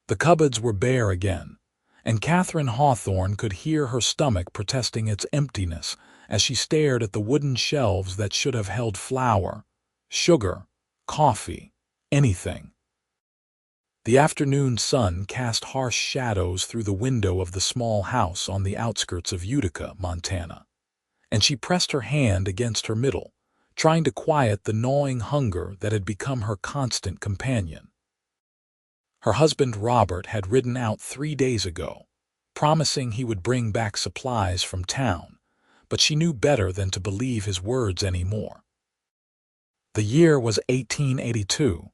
The cupboards were bare again, and Katherine Hawthorne could hear her stomach protesting its emptiness as she stared at the wooden shelves that should have held flour, sugar, coffee, anything. The afternoon sun cast harsh shadows through the window of the small house on the outskirts of Utica, Montana, and she pressed her hand against her middle, trying to quiet the gnawing hunger that had become her constant companion. Her husband Robert had ridden out 3 days ago, promising he would bring back supplies from town, but she knew better than to believe his words anymore. The year was 1882,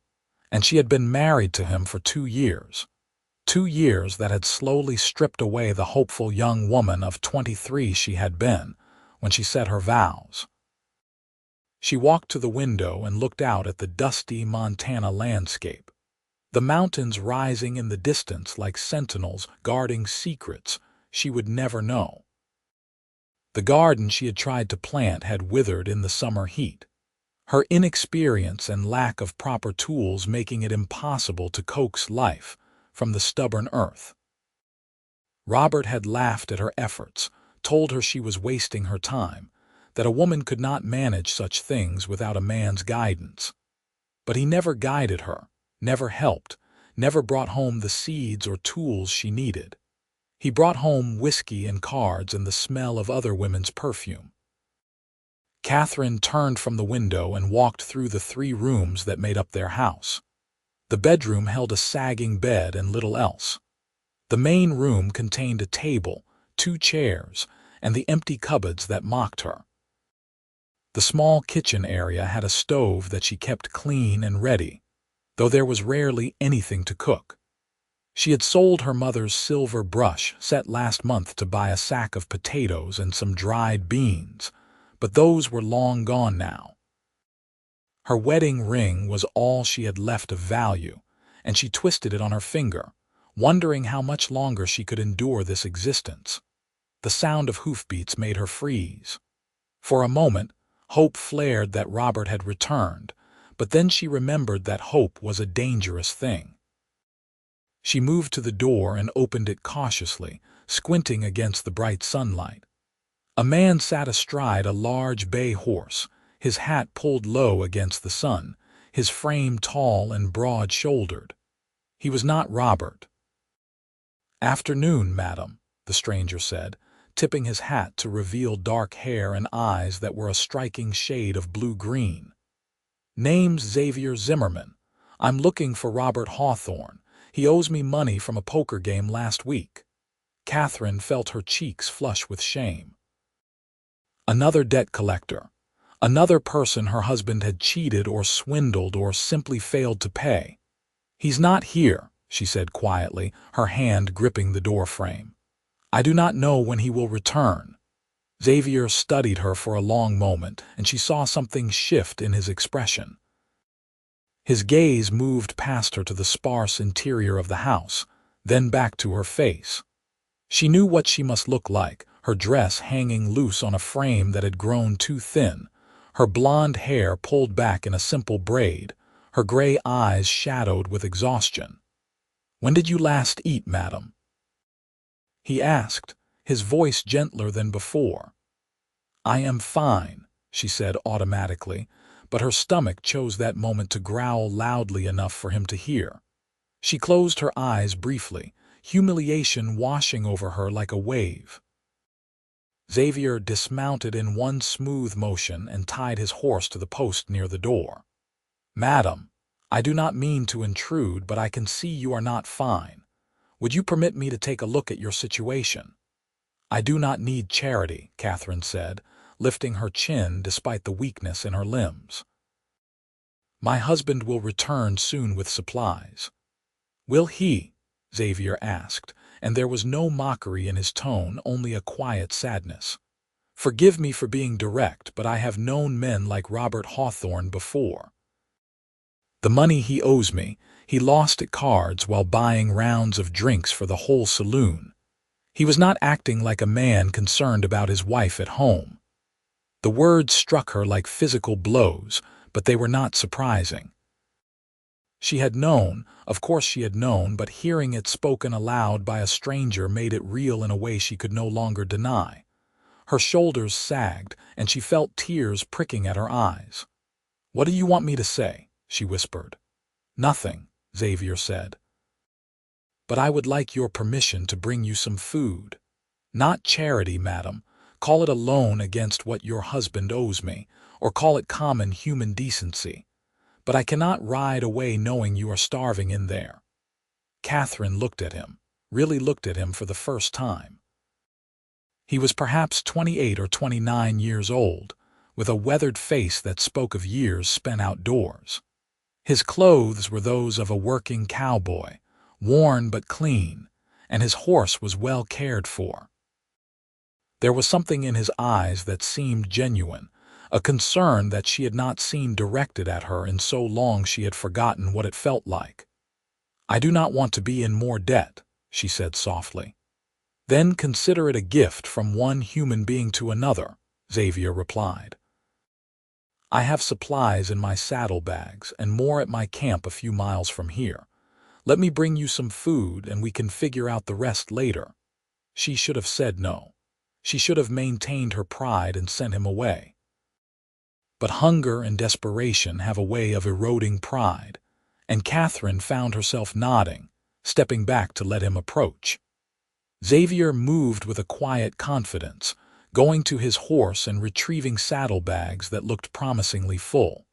and she had been married to him for 2 years. 2 years that had slowly stripped away the hopeful young woman of 23 she had been when she said her vows. She walked to the window and looked out at the dusty Montana landscape, the mountains rising in the distance like sentinels guarding secrets she would never know. The garden she had tried to plant had withered in the summer heat, her inexperience and lack of proper tools making it impossible to coax life from the stubborn earth. Robert had laughed at her efforts, told her she was wasting her time, that a woman could not manage such things without a man's guidance. But he never guided her, never helped, never brought home the seeds or tools she needed. He brought home whiskey and cards and the smell of other women's perfume. Katherine turned from the window and walked through the 3 rooms that made up their house. The bedroom held a sagging bed and little else. The main room contained a table, 2 chairs, and the empty cupboards that mocked her. The small kitchen area had a stove that she kept clean and ready, though there was rarely anything to cook. She had sold her mother's silver brush set last month to buy a sack of potatoes and some dried beans, but those were long gone now. Her wedding ring was all she had left of value, and she twisted it on her finger, wondering how much longer she could endure this existence. The sound of hoofbeats made her freeze. For a moment, hope flared that Robert had returned, but then she remembered that hope was a dangerous thing. She moved to the door and opened it cautiously, squinting against the bright sunlight. A man sat astride a large bay horse, his hat pulled low against the sun, his frame tall and broad-shouldered. He was not Robert. "Afternoon, madam," the stranger said, tipping his hat to reveal dark hair and eyes that were a striking shade of blue-green. "Name's Xavier Zimmerman. I'm looking for Robert Hawthorne. He owes me money from a poker game last week." Katherine felt her cheeks flush with shame. Another debt collector. Another person her husband had cheated or swindled or simply failed to pay. "He's not here," she said quietly, her hand gripping the door frame. "I do not know when he will return." Xavier studied her for a long moment, and she saw something shift in his expression. His gaze moved past her to the sparse interior of the house, then back to her face. She knew what she must look like, her dress hanging loose on a frame that had grown too thin, her blonde hair pulled back in a simple braid, her gray eyes shadowed with exhaustion. "When did you last eat, madam?" he asked, his voice gentler than before. "I am fine," she said automatically, but her stomach chose that moment to growl loudly enough for him to hear. She closed her eyes briefly, humiliation washing over her like a wave. Xavier dismounted in one smooth motion and tied his horse to the post near the door. "Madam, I do not mean to intrude, but I can see you are not fine. Would you permit me to take a look at your situation?" "I do not need charity," Katherine said, lifting her chin despite the weakness in her limbs. "My husband will return soon with supplies." "Will he?" Xavier asked, and there was no mockery in his tone, only a quiet sadness. "Forgive me for being direct, but I have known men like Robert Hawthorne before. The money he owes me, he lost at cards while buying rounds of drinks for the whole saloon. He was not acting like a man concerned about his wife at home." The words struck her like physical blows, but they were not surprising. She had known, of course she had known, but hearing it spoken aloud by a stranger made it real in a way she could no longer deny. Her shoulders sagged, and she felt tears pricking at her eyes. "What do you want me to say?" she whispered. "Nothing," Xavier said. "But I would like your permission to bring you some food. Not charity, madam. Call it a loan against what your husband owes me, or call it common human decency. But I cannot ride away knowing you are starving in there." Katherine looked at him, really looked at him for the first time. He was perhaps 28 or 29 years old, with a weathered face that spoke of years spent outdoors. His clothes were those of a working cowboy, worn but clean, and his horse was well cared for. There was something in his eyes that seemed genuine, a concern that she had not seen directed at her in so long she had forgotten what it felt like. "I do not want to be in more debt," she said softly. "Then consider it a gift from one human being to another," Xavier replied. "I have supplies in my saddlebags and more at my camp a few miles from here. Let me bring you some food and we can figure out the rest later." She should have said no. She should have maintained her pride and sent him away. But hunger and desperation have a way of eroding pride, and Katherine found herself nodding, stepping back to let him approach. Xavier moved with a quiet confidence, going to his horse and retrieving saddlebags that looked promisingly full.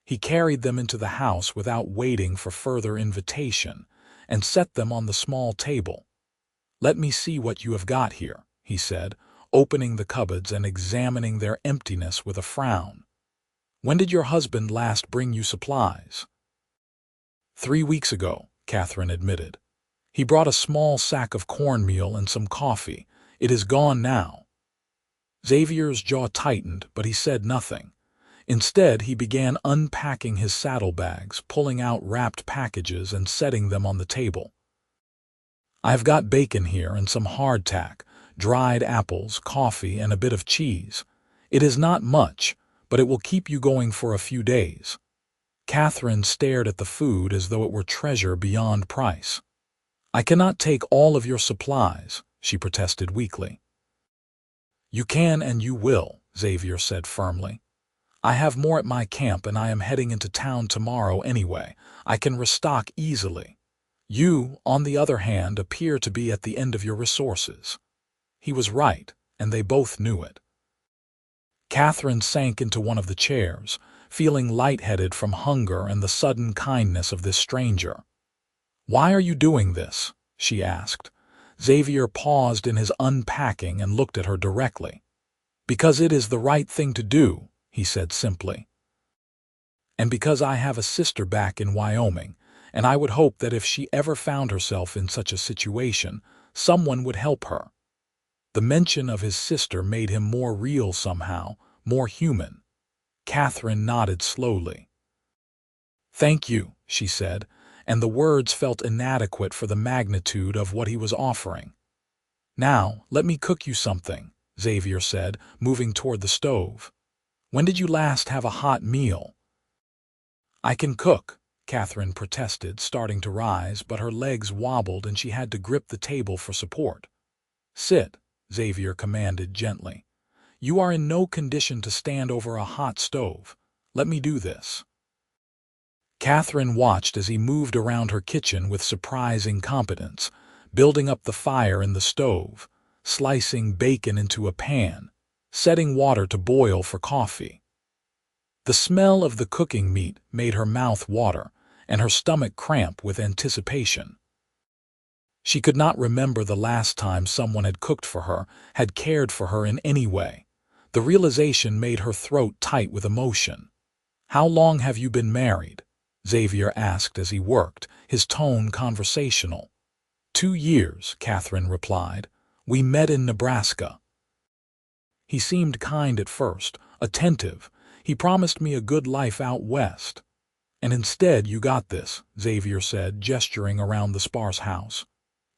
He carried them into the house without waiting for further invitation and set them on the small table. "Let me see what you have got here," he said, opening the cupboards and examining their emptiness with a frown. "When did your husband last bring you supplies?" "3 weeks ago," Katherine admitted. "He brought a small sack of cornmeal and some coffee. It is gone now." Xavier's jaw tightened, but he said nothing. Instead, he began unpacking his saddlebags, pulling out wrapped packages and setting them on the table. "I have got bacon here and some hardtack, dried apples, coffee, and a bit of cheese. It is not much, but it will keep you going for a few days." Katherine stared at the food as though it were treasure beyond price. "I cannot take all of your supplies," she protested weakly. "You can and you will," Xavier said firmly. "I have more at my camp and I am heading into town tomorrow anyway. I can restock easily. You, on the other hand, appear to be at the end of your resources." He was right, and they both knew it. Katherine sank into one of the chairs, feeling lightheaded from hunger and the sudden kindness of this stranger. "Why are you doing this?" she asked. Xavier paused in his unpacking and looked at her directly. "Because it is the right thing to do," he said simply. "And because I have a sister back in Wyoming, and I would hope that if she ever found herself in such a situation, someone would help her." The mention of his sister made him more real somehow, more human. Katherine nodded slowly. "Thank you," she said, and the words felt inadequate for the magnitude of what he was offering. "Now, let me cook you something," Xavier said, moving toward the stove. "When did you last have a hot meal?" "I can cook," Katherine protested, starting to rise, but her legs wobbled and she had to grip the table for support. "Sit," Xavier commanded gently. "You are in no condition to stand over a hot stove. Let me do this." Katherine watched as he moved around her kitchen with surprising competence, building up the fire in the stove, slicing bacon into a pan, setting water to boil for coffee. The smell of the cooking meat made her mouth water and her stomach cramp with anticipation. She could not remember the last time someone had cooked for her, had cared for her in any way. The realization made her throat tight with emotion. "How long have you been married?" Xavier asked as he worked, his tone conversational. 2 years, Katherine replied. "We met in Nebraska." He seemed kind at first, attentive. "He promised me a good life out west." "And instead you got this," Xavier said, gesturing around the sparse house.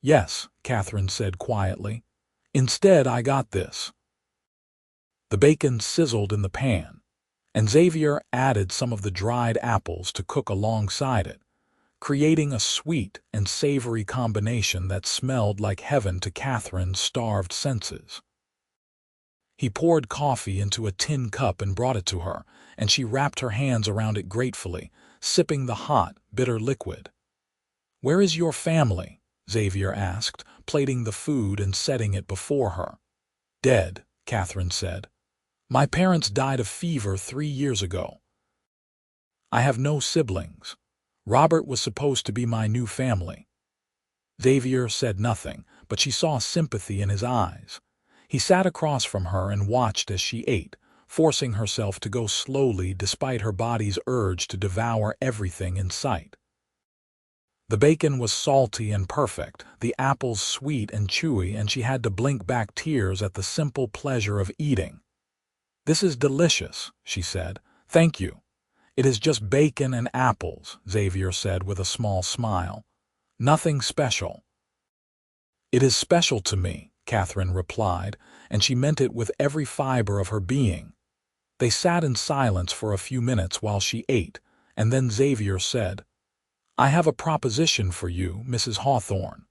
"Yes," Katherine said quietly. "Instead I got this." The bacon sizzled in the pan, and Xavier added some of the dried apples to cook alongside it, creating a sweet and savory combination that smelled like heaven to Catherine's starved senses. He poured coffee into a tin cup and brought it to her, and she wrapped her hands around it gratefully, sipping the hot, bitter liquid. "Where is your family?" Xavier asked, plating the food and setting it before her. "Dead," Catherine said. "My parents died of fever 3 years ago. I have no siblings. Robert was supposed to be my new family." Xavier said nothing, but she saw sympathy in his eyes. He sat across from her and watched as she ate, forcing herself to go slowly despite her body's urge to devour everything in sight. The bacon was salty and perfect, the apples sweet and chewy, and she had to blink back tears at the simple pleasure of eating. "This is delicious," she said. "Thank you." "It is just bacon and apples," Xavier said with a small smile. "Nothing special." "It is special to me," Catherine replied, and she meant it with every fiber of her being. They sat in silence for a few minutes while she ate, and then Xavier said, "I have a proposition for you, Mrs. Hawthorne.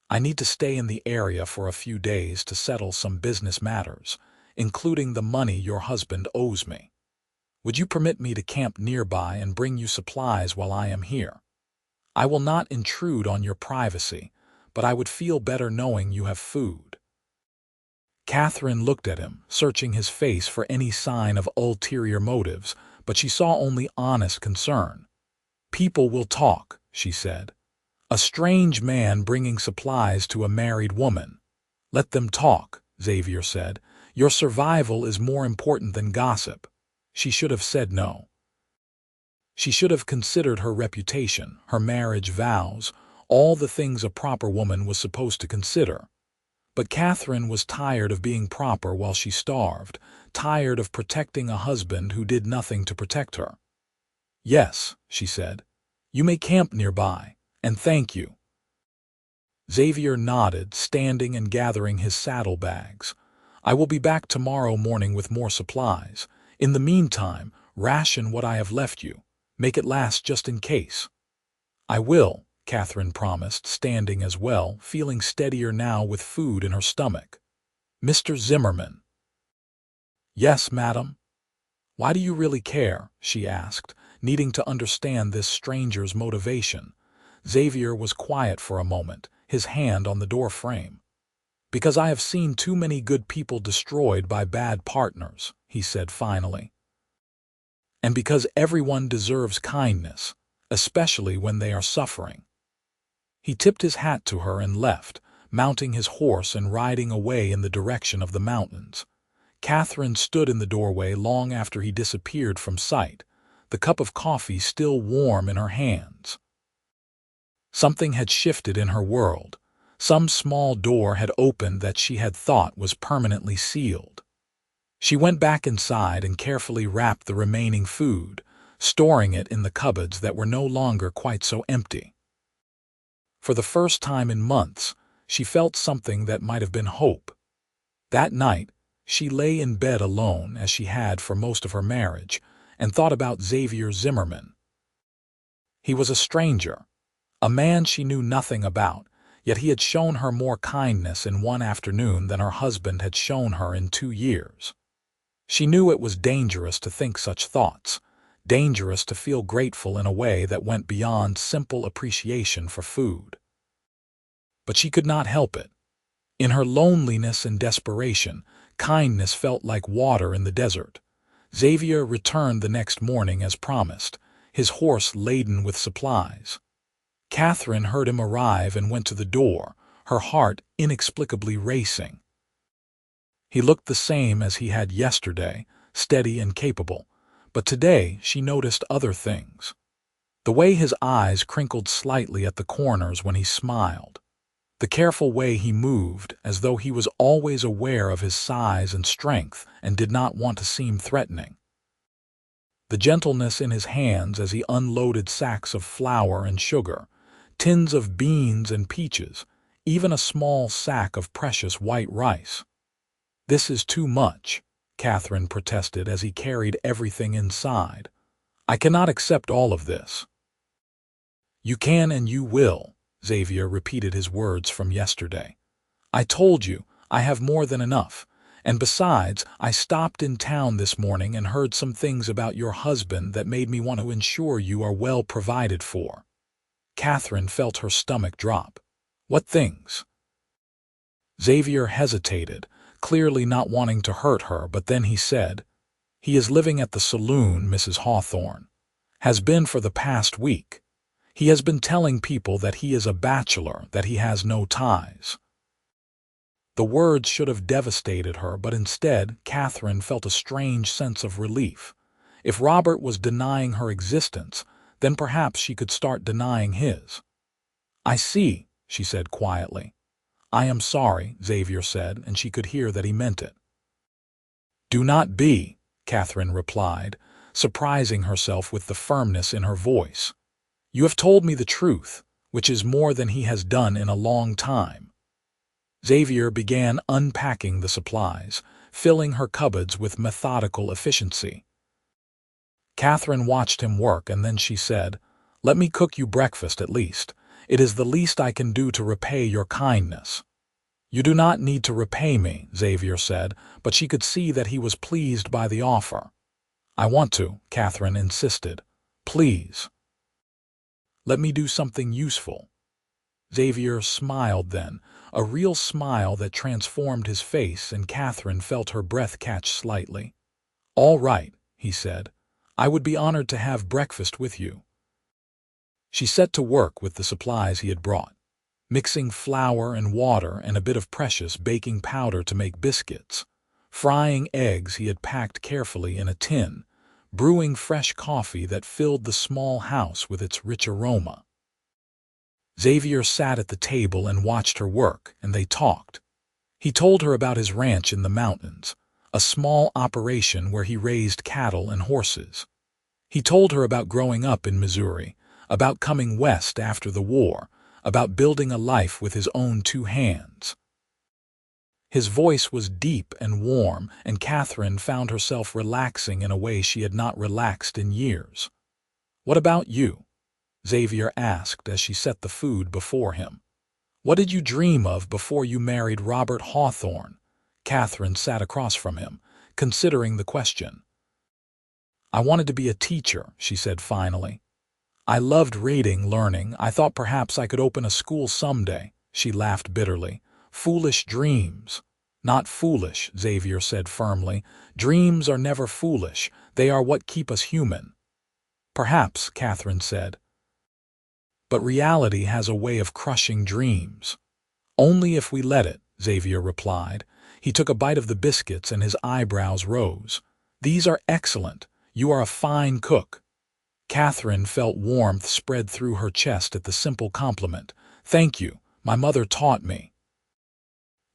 I need to stay in the area for a few days to settle some business matters, including the money your husband owes me. Would you permit me to camp nearby and bring you supplies while I am here? I will not intrude on your privacy, but I would feel better knowing you have food." Catherine looked at him, searching his face for any sign of ulterior motives, but she saw only honest concern. "People will talk," she said. "A strange man bringing supplies to a married woman." "Let them talk," Xavier said. "Your survival is more important than gossip." She should have said no. She should have considered her reputation, her marriage vows, all the things a proper woman was supposed to consider. But Catherine was tired of being proper while she starved, tired of protecting a husband who did nothing to protect her. "Yes," she said. "You may camp nearby, and thank you." Xavier nodded, standing and gathering his saddlebags. "I will be back tomorrow morning with more supplies. In the meantime, ration what I have left you. Make it last just in case." "I will," Catherine promised, standing as well, feeling steadier now with food in her stomach. "Mr. Zimmerman." "Yes, madam." "Why do you really care?" she asked, needing to understand this stranger's motivation. Xavier was quiet for a moment, his hand on the doorframe. "Because I have seen too many good people destroyed by bad partners," he said finally. "And because everyone deserves kindness, especially when they are suffering." He tipped his hat to her and left, mounting his horse and riding away in the direction of the mountains. Catherine stood in the doorway long after he disappeared from sight, the cup of coffee still warm in her hands. Something had shifted in her world. Some small door had opened that she had thought was permanently sealed. She went back inside and carefully wrapped the remaining food, storing it in the cupboards that were no longer quite so empty. For the first time in months, she felt something that might have been hope. That night, she lay in bed alone, as she had for most of her marriage, and thought about Xavier Zimmerman. He was a stranger, a man she knew nothing about, yet he had shown her more kindness in one afternoon than her husband had shown her in 2 years. She knew it was dangerous to think such thoughts, dangerous to feel grateful in a way that went beyond simple appreciation for food. But she could not help it. In her loneliness and desperation, kindness felt like water in the desert. Xavier returned the next morning as promised, his horse laden with supplies. Catherine heard him arrive and went to the door, her heart inexplicably racing. He looked the same as he had yesterday, steady and capable, but today she noticed other things. The way his eyes crinkled slightly at the corners when he smiled. The careful way he moved, as though he was always aware of his size and strength and did not want to seem threatening. The gentleness in his hands as he unloaded sacks of flour and sugar, tins of beans and peaches, even a small sack of precious white rice. "This is too much," Katherine protested as he carried everything inside. "I cannot accept all of this." "You can and you will," Xavier repeated his words from yesterday. "I told you, I have more than enough. And besides, I stopped in town this morning and heard some things about your husband that made me want to ensure you are well provided for." Katherine felt her stomach drop. "What things?" Xavier hesitated, clearly not wanting to hurt her, but then he said, "He is living at the saloon, Mrs. Hawthorne. Has been for the past week. He has been telling people that he is a bachelor, that he has no ties." The words should have devastated her, but instead, Katherine felt a strange sense of relief. If Robert was denying her existence, then perhaps she could start denying his. "I see," she said quietly. "I am sorry," Xavier said, and she could hear that he meant it. "Do not be," Katherine replied, surprising herself with the firmness in her voice. "You have told me the truth, which is more than he has done in a long time." Xavier began unpacking the supplies, filling her cupboards with methodical efficiency. Katherine watched him work, and then she said, "Let me cook you breakfast at least. It is the least I can do to repay your kindness." "You do not need to repay me," Xavier said, but she could see that he was pleased by the offer. "I want to," Katherine insisted. "Please. Let me do something useful." Xavier smiled then, a real smile that transformed his face, and Katherine felt her breath catch slightly. "All right," he said. "I would be honored to have breakfast with you." She set to work with the supplies he had brought, mixing flour and water and a bit of precious baking powder to make biscuits, frying eggs he had packed carefully in a tin, brewing fresh coffee that filled the small house with its rich aroma. Xavier sat at the table and watched her work, and they talked. He told her about his ranch in the mountains, a small operation where he raised cattle and horses. He told her about growing up in Missouri, about coming west after the war, about building a life with his own two hands. His voice was deep and warm, and Katherine found herself relaxing in a way she had not relaxed in years. "What about you?" Xavier asked as she set the food before him. "What did you dream of before you married Robert Hawthorne?" Katherine sat across from him, considering the question. "I wanted to be a teacher," she said finally. "I loved reading, learning. I thought perhaps I could open a school someday." She laughed bitterly. "Foolish dreams." "Not foolish," Xavier said firmly. "Dreams are never foolish. They are what keep us human." "Perhaps," Katherine said. "But reality has a way of crushing dreams." "Only if we let it," Xavier replied. He took a bite of the biscuits and his eyebrows rose. "These are excellent. You are a fine cook." Katherine felt warmth spread through her chest at the simple compliment. "Thank you. My mother taught me."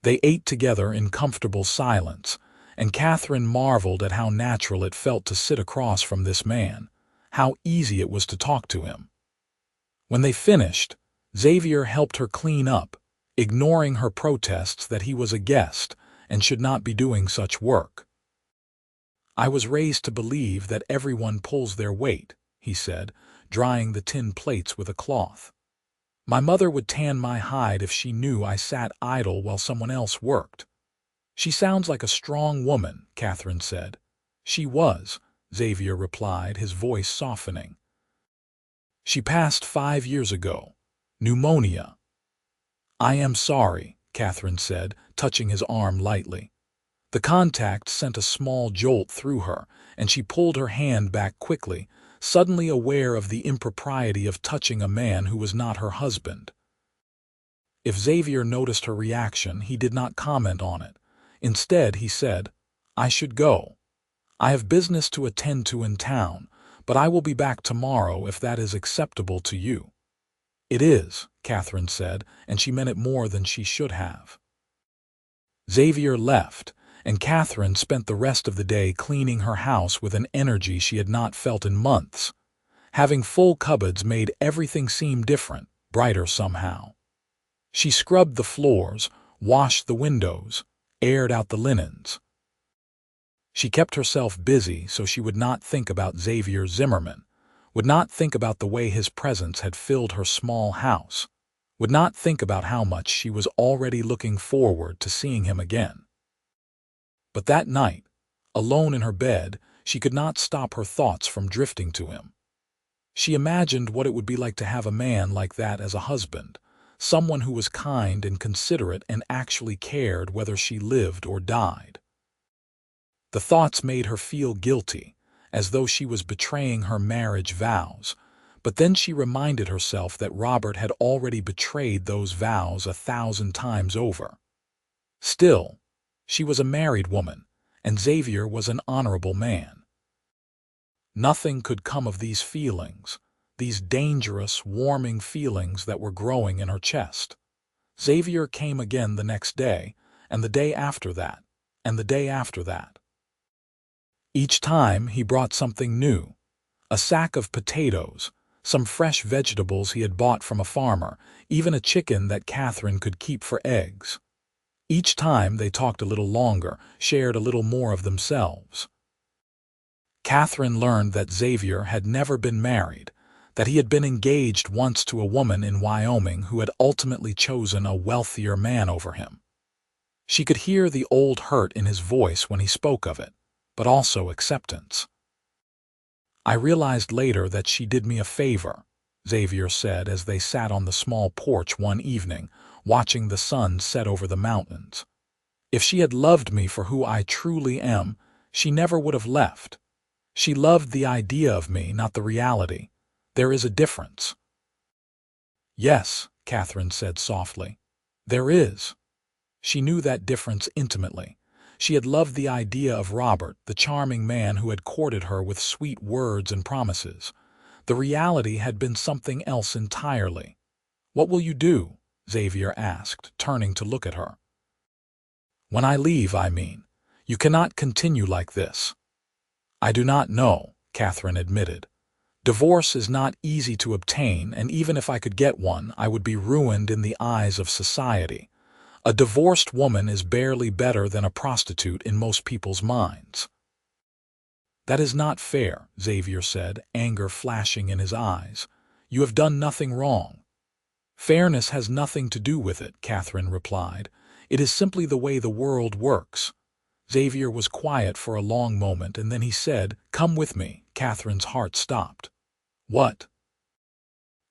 They ate together in comfortable silence, and Katherine marveled at how natural it felt to sit across from this man, how easy it was to talk to him. When they finished, Xavier helped her clean up, ignoring her protests that he was a guest and should not be doing such work. "I was raised to believe that everyone pulls their weight," he said, drying the tin plates with a cloth. "My mother would tan my hide if she knew I sat idle while someone else worked." "She sounds like a strong woman," Katherine said. "She was," Xavier replied, his voice softening. "She passed 5 years ago. Pneumonia." "I am sorry," Katherine said, touching his arm lightly. The contact sent a small jolt through her, and she pulled her hand back quickly, suddenly aware of the impropriety of touching a man who was not her husband. If Xavier noticed her reaction, he did not comment on it. Instead, he said, "I should go. I have business to attend to in town, but I will be back tomorrow if that is acceptable to you." "It is," Katherine said, and she meant it more than she should have. Xavier left, and Katherine spent the rest of the day cleaning her house with an energy she had not felt in months. Having full cupboards made everything seem different, brighter somehow. She scrubbed the floors, washed the windows, aired out the linens. She kept herself busy so she would not think about Xavier Zimmerman, would not think about the way his presence had filled her small house, would not think about how much she was already looking forward to seeing him again. But that night, alone in her bed, she could not stop her thoughts from drifting to him. She imagined what it would be like to have a man like that as a husband, someone who was kind and considerate and actually cared whether she lived or died. The thoughts made her feel guilty, as though she was betraying her marriage vows, but then she reminded herself that Robert had already betrayed those vows 1,000 times over. Still, she was a married woman, and Xavier was an honorable man. Nothing could come of these feelings, these dangerous, warming feelings that were growing in her chest. Xavier came again the next day, and the day after that, and the day after that. Each time he brought something new, a sack of potatoes, some fresh vegetables he had bought from a farmer, even a chicken that Katherine could keep for eggs. Each time they talked a little longer, shared a little more of themselves. Katherine learned that Xavier had never been married, that he had been engaged once to a woman in Wyoming who had ultimately chosen a wealthier man over him. She could hear the old hurt in his voice when he spoke of it, but also acceptance. "I realized later that she did me a favor," Xavier said as they sat on the small porch one evening, watching the sun set over the mountains. "If she had loved me for who I truly am, she never would have left. She loved the idea of me, not the reality. There is a difference." "Yes," Katherine said softly. "There is." She knew that difference intimately. She had loved the idea of Robert, the charming man who had courted her with sweet words and promises. The reality had been something else entirely. "What will you do?" Xavier asked, turning to look at her. "When I leave, I mean. You cannot continue like this." "I do not know," Katherine admitted. "Divorce is not easy to obtain, and even if I could get one, I would be ruined in the eyes of society. A divorced woman is barely better than a prostitute in most people's minds." "That is not fair," Xavier said, anger flashing in his eyes. "You have done nothing wrong." "Fairness has nothing to do with it," Katherine replied. "It is simply the way the world works." Xavier was quiet for a long moment, and then he said, "Come with me." Katherine's heart stopped. "What?"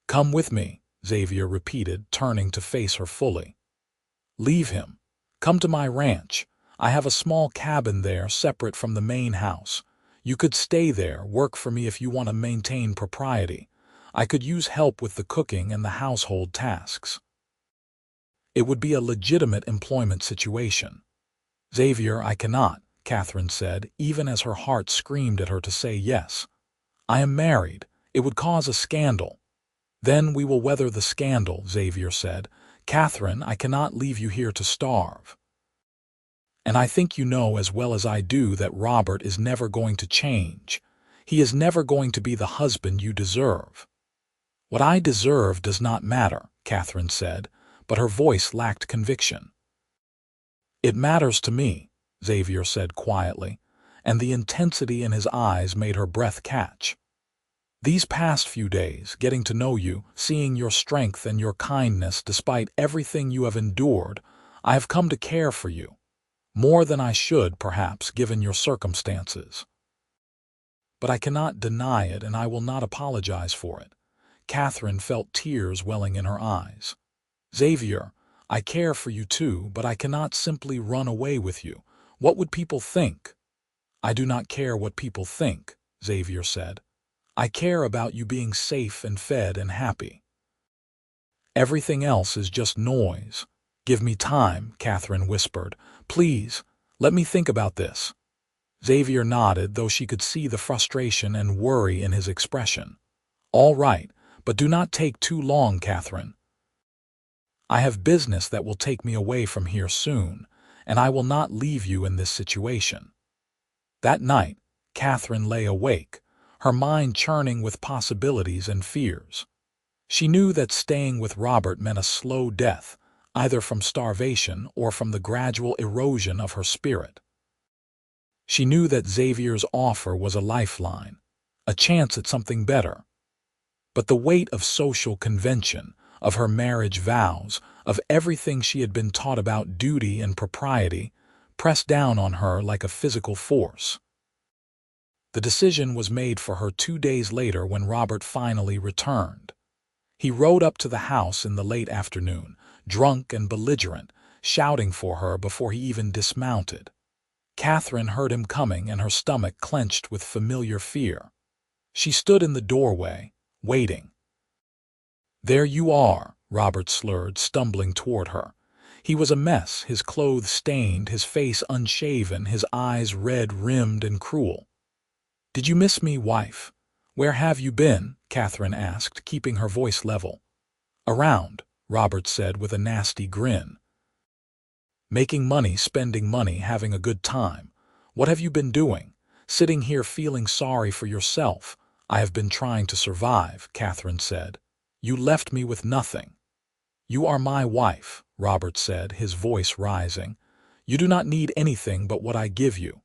"Come with me," Xavier repeated, turning to face her fully. "Leave him. Come to my ranch. I have a small cabin there separate from the main house. You could stay there, work for me if you want to maintain propriety. I could use help with the cooking and the household tasks." It would be a legitimate employment situation. "Xavier, I cannot," Katherine said, even as her heart screamed at her to say yes. "I am married. It would cause a scandal." "Then we will weather the scandal," Xavier said. "Katherine, I cannot leave you here to starve. And I think you know as well as I do that Robert is never going to change. He is never going to be the husband you deserve." "What I deserve does not matter," Katherine said, but her voice lacked conviction. "It matters to me," Xavier said quietly, and the intensity in his eyes made her breath catch. "These past few days, getting to know you, seeing your strength and your kindness despite everything you have endured, I have come to care for you. More than I should, perhaps, given your circumstances. But I cannot deny it, and I will not apologize for it." Katherine felt tears welling in her eyes. "Xavier, I care for you too, but I cannot simply run away with you. What would people think?" "I do not care what people think," Xavier said. "I care about you being safe and fed and happy. Everything else is just noise." "Give me time," Katherine whispered. "Please, let me think about this." Xavier nodded, though she could see the frustration and worry in his expression. "All right, but do not take too long, Katherine. I have business that will take me away from here soon, and I will not leave you in this situation." That night, Katherine lay awake, her mind churning with possibilities and fears. She knew that staying with Robert meant a slow death, either from starvation or from the gradual erosion of her spirit. She knew that Xavier's offer was a lifeline, a chance at something better. But the weight of social convention, of her marriage vows, of everything she had been taught about duty and propriety, pressed down on her like a physical force. The decision was made for her 2 days later when Robert finally returned. He rode up to the house in the late afternoon, drunk and belligerent, shouting for her before he even dismounted. Katherine heard him coming and her stomach clenched with familiar fear. She stood in the doorway, waiting. "There you are," Robert slurred, stumbling toward her. He was a mess, his clothes stained, his face unshaven, his eyes red-rimmed and cruel. "Did you miss me, wife? Where have you been?" Katherine asked, keeping her voice level. "Around," Robert said with a nasty grin. "Making money, spending money, having a good time. What have you been doing? Sitting here feeling sorry for yourself." "I have been trying to survive," Katherine said. "You left me with nothing." "You are my wife," Robert said, his voice rising. "You do not need anything but what I give you.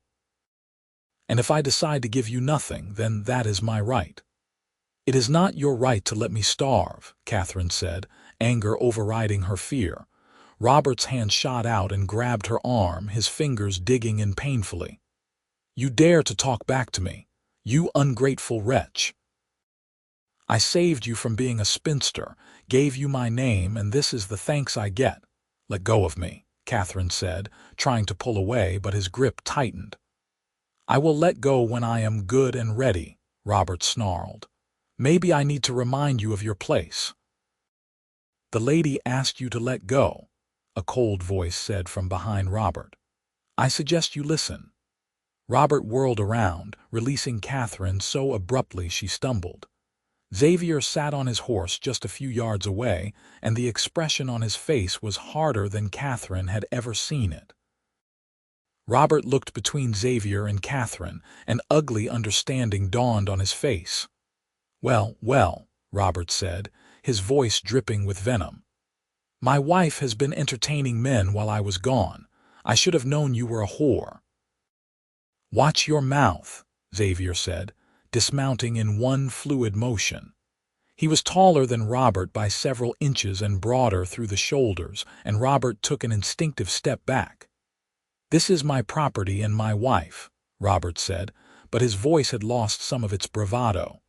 And if I decide to give you nothing, then that is my right." "It is not your right to let me starve," Katherine said, anger overriding her fear. Robert's hand shot out and grabbed her arm, his fingers digging in painfully. "You dare to talk back to me, you ungrateful wretch. I saved you from being a spinster, gave you my name, and this is the thanks I get." "Let go of me," Katherine said, trying to pull away, but his grip tightened. "I will let go when I am good and ready," Robert snarled. "Maybe I need to remind you of your place." "The lady asked you to let go," a cold voice said from behind Robert. "I suggest you listen." Robert whirled around, releasing Katherine so abruptly she stumbled. Xavier sat on his horse just a few yards away, and the expression on his face was harder than Katherine had ever seen it. Robert looked between Xavier and Katherine, an ugly understanding dawned on his face. "Well, well," Robert said, his voice dripping with venom. "My wife has been entertaining men while I was gone. I should have known you were a whore." "Watch your mouth," Xavier said, dismounting in one fluid motion. He was taller than Robert by several inches and broader through the shoulders, and Robert took an instinctive step back. "This is my property and my wife," Robert said, but his voice had lost some of its bravado.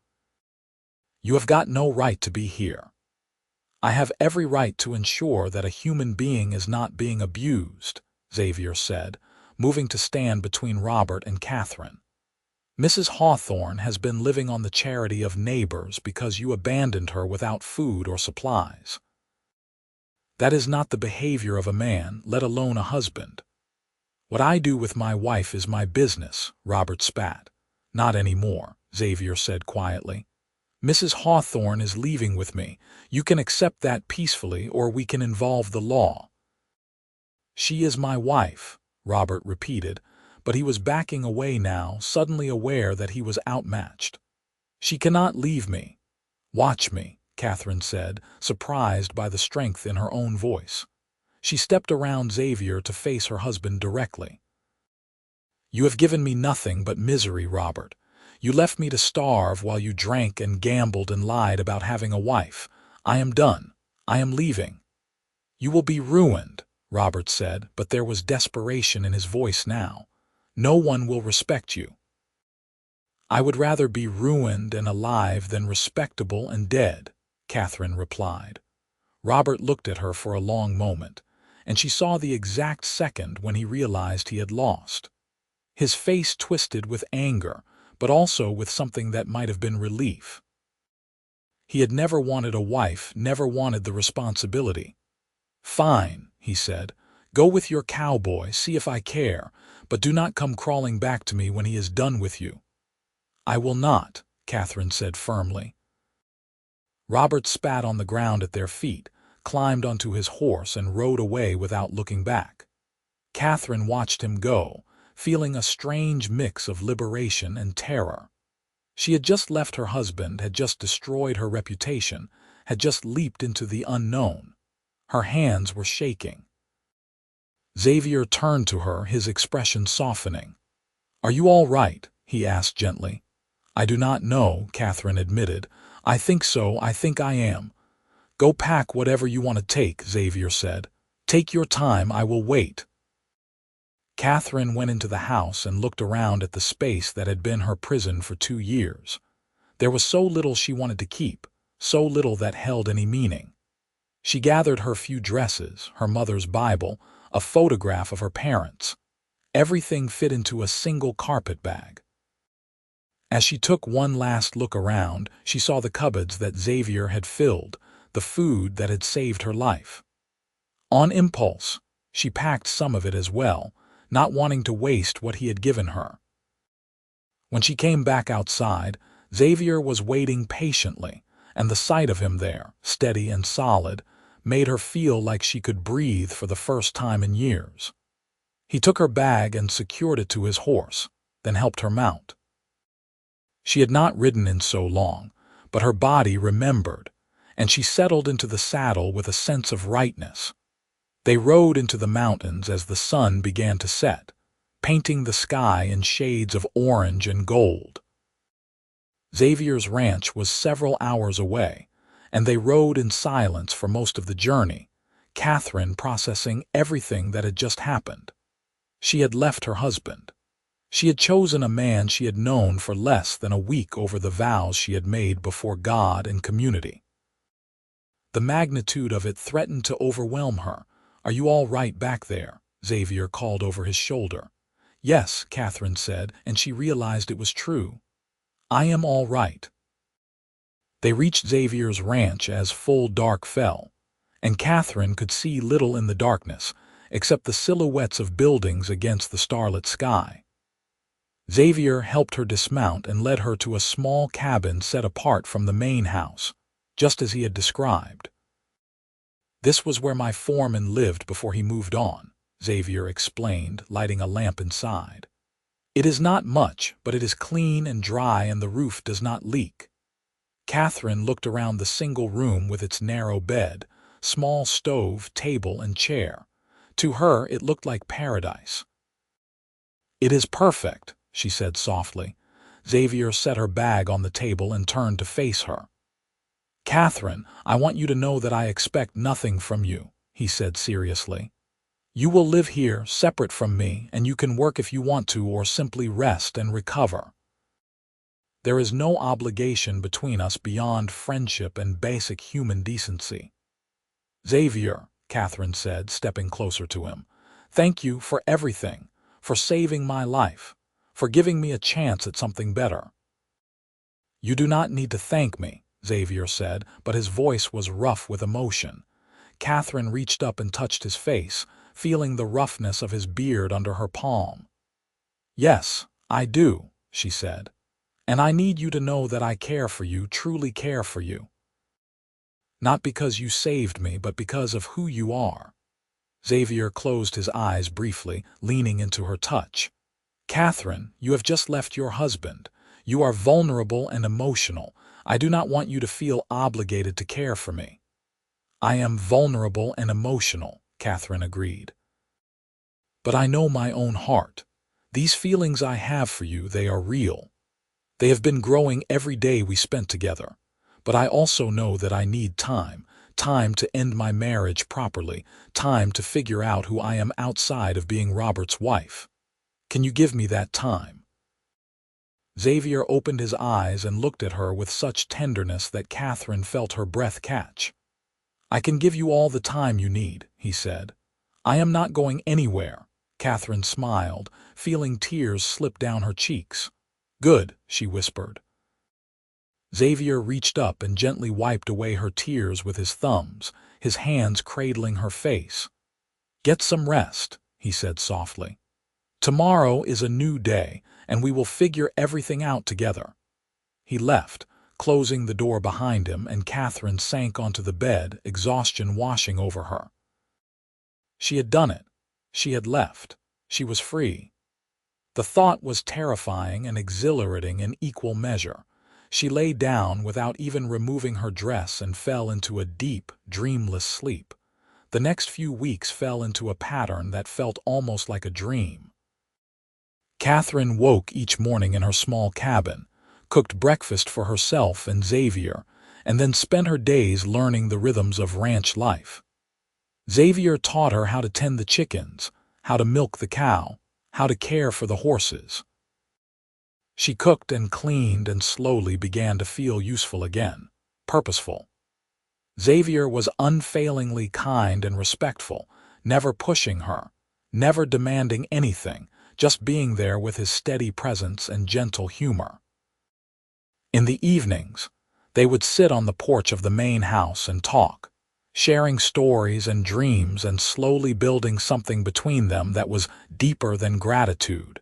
"You have got no right to be here. I have every right to ensure that a human being is not being abused," Xavier said, moving to stand between Robert and Katherine. "Mrs. Hawthorne has been living on the charity of neighbors because you abandoned her without food or supplies. That is not the behavior of a man, let alone a husband." "What I do with my wife is my business," Robert spat. "Not anymore," Xavier said quietly. "Mrs. Hawthorne is leaving with me. You can accept that peacefully, or we can involve the law." "She is my wife," Robert repeated, but he was backing away now, suddenly aware that he was outmatched. "She cannot leave me." "Watch me," Katherine said, surprised by the strength in her own voice. She stepped around Xavier to face her husband directly. "You have given me nothing but misery, Robert. You left me to starve while you drank and gambled and lied about having a wife. I am done. I am leaving." "You will be ruined," Robert said, but there was desperation in his voice now. "No one will respect you." "I would rather be ruined and alive than respectable and dead," Katherine replied. Robert looked at her for a long moment, and she saw the exact second when he realized he had lost. His face twisted with anger, but also with something that might have been relief. He had never wanted a wife, never wanted the responsibility. "Fine," he said. "Go with your cowboy, see if I care, but do not come crawling back to me when he is done with you." "I will not," Katherine said firmly. Robert spat on the ground at their feet, climbed onto his horse, and rode away without looking back. Katherine watched him go, feeling a strange mix of liberation and terror. She had just left her husband, had just destroyed her reputation, had just leaped into the unknown. Her hands were shaking. Xavier turned to her, his expression softening. "Are you all right?" he asked gently. "I do not know," Katherine admitted. "I think so, I think I am." "Go pack whatever you want to take," Xavier said. "Take your time, I will wait." Katherine went into the house and looked around at the space that had been her prison for 2 years. There was so little she wanted to keep, so little that held any meaning. She gathered her few dresses, her mother's Bible, a photograph of her parents. Everything fit into a single carpet bag. As she took one last look around, she saw the cupboards that Xavier had filled, the food that had saved her life. On impulse, she packed some of it as well, not wanting to waste what he had given her. When she came back outside, Xavier was waiting patiently, and the sight of him there, steady and solid, made her feel like she could breathe for the first time in years. He took her bag and secured it to his horse, then helped her mount. She had not ridden in so long, but her body remembered, and she settled into the saddle with a sense of rightness. They rode into the mountains as the sun began to set, painting the sky in shades of orange and gold. Xavier's ranch was several hours away, and they rode in silence for most of the journey, Katherine processing everything that had just happened. She had left her husband. She had chosen a man she had known for less than a week over the vows she had made before God and community. The magnitude of it threatened to overwhelm her. "Are you all right back there?" Xavier called over his shoulder. "Yes," Katherine said, and she realized it was true. "I am all right." They reached Xavier's ranch as full dark fell, and Katherine could see little in the darkness, except the silhouettes of buildings against the starlit sky. Xavier helped her dismount and led her to a small cabin set apart from the main house, just as he had described. "This was where my foreman lived before he moved on," Xavier explained, lighting a lamp inside. "It is not much, but it is clean and dry and the roof does not leak." Katherine looked around the single room with its narrow bed, small stove, table, and chair. To her, it looked like paradise. "It is perfect," she said softly. Xavier set her bag on the table and turned to face her. "Katherine, I want you to know that I expect nothing from you," he said seriously. "You will live here, separate from me, and you can work if you want to or simply rest and recover. There is no obligation between us beyond friendship and basic human decency." "Xavier," Katherine said, stepping closer to him, "thank you for everything, for saving my life, for giving me a chance at something better." "You do not need to thank me," Xavier said, but his voice was rough with emotion. Katherine reached up and touched his face, feeling the roughness of his beard under her palm. "Yes, I do," she said. "And I need you to know that I care for you, truly care for you. Not because you saved me, but because of who you are." Xavier closed his eyes briefly, leaning into her touch. "Katherine, you have just left your husband. You are vulnerable and emotional. I do not want you to feel obligated to care for me." "I am vulnerable and emotional," Katherine agreed. "But I know my own heart. These feelings I have for you, they are real. They have been growing every day we spent together. But I also know that I need time to end my marriage properly, time to figure out who I am outside of being Robert's wife. Can you give me that time?" Xavier opened his eyes and looked at her with such tenderness that Katherine felt her breath catch. "I can give you all the time you need," he said. "I am not going anywhere." Katherine smiled, feeling tears slip down her cheeks. "Good," she whispered. Xavier reached up and gently wiped away her tears with his thumbs, his hands cradling her face. "Get some rest," he said softly. "Tomorrow is a new day, and we will figure everything out together." He left, closing the door behind him, and Katherine sank onto the bed, exhaustion washing over her. She had done it. She had left. She was free. The thought was terrifying and exhilarating in equal measure. She lay down without even removing her dress and fell into a deep, dreamless sleep. The next few weeks fell into a pattern that felt almost like a dream. Katherine woke each morning in her small cabin, cooked breakfast for herself and Xavier, and then spent her days learning the rhythms of ranch life. Xavier taught her how to tend the chickens, how to milk the cow, how to care for the horses. She cooked and cleaned and slowly began to feel useful again, purposeful. Xavier was unfailingly kind and respectful, never pushing her, never demanding anything, just being there with his steady presence and gentle humor. In the evenings, they would sit on the porch of the main house and talk, sharing stories and dreams and slowly building something between them that was deeper than gratitude,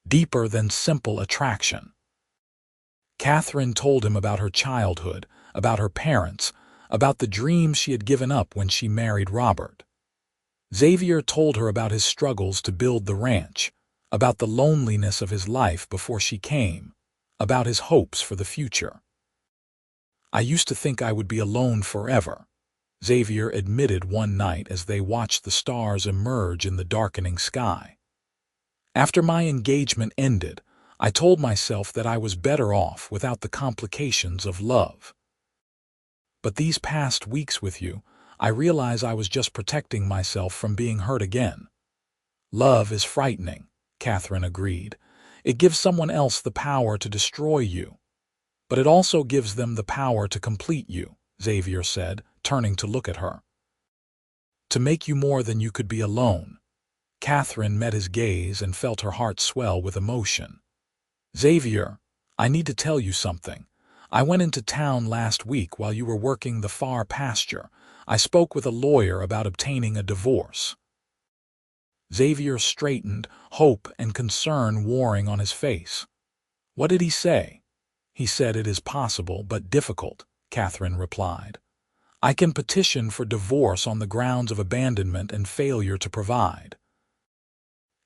deeper than simple attraction. Katherine told him about her childhood, about her parents, about the dreams she had given up when she married Robert. Xavier told her about his struggles to build the ranch, about the loneliness of his life before she came, about his hopes for the future. "I used to think I would be alone forever," Xavier admitted one night as they watched the stars emerge in the darkening sky. "After my engagement ended, I told myself that I was better off without the complications of love. But these past weeks with you, I realize I was just protecting myself from being hurt again." "Love is frightening," Katherine agreed. "It gives someone else the power to destroy you. But it also gives them the power to complete you," Xavier said, turning to look at her. "To make you more than you could be alone." Katherine met his gaze and felt her heart swell with emotion. "Xavier, I need to tell you something. I went into town last week while you were working the far pasture. I spoke with a lawyer about obtaining a divorce." Xavier straightened, hope and concern warring on his face. "What did he say?" "He said it is possible but difficult," Katherine replied. "I can petition for divorce on the grounds of abandonment and failure to provide.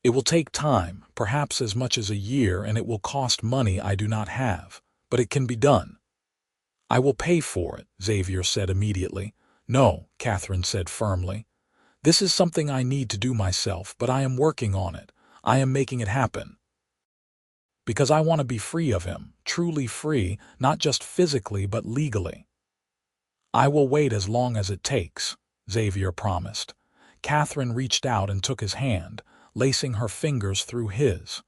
It will take time, perhaps as much as a year, and it will cost money I do not have, but it can be done." "I will pay for it," Xavier said immediately. "No," Katherine said firmly. "This is something I need to do myself, but I am working on it. I am making it happen. Because I want to be free of him, truly free, not just physically but legally." "I will wait as long as it takes," Xavier promised. Katherine reached out and took his hand, lacing her fingers through his.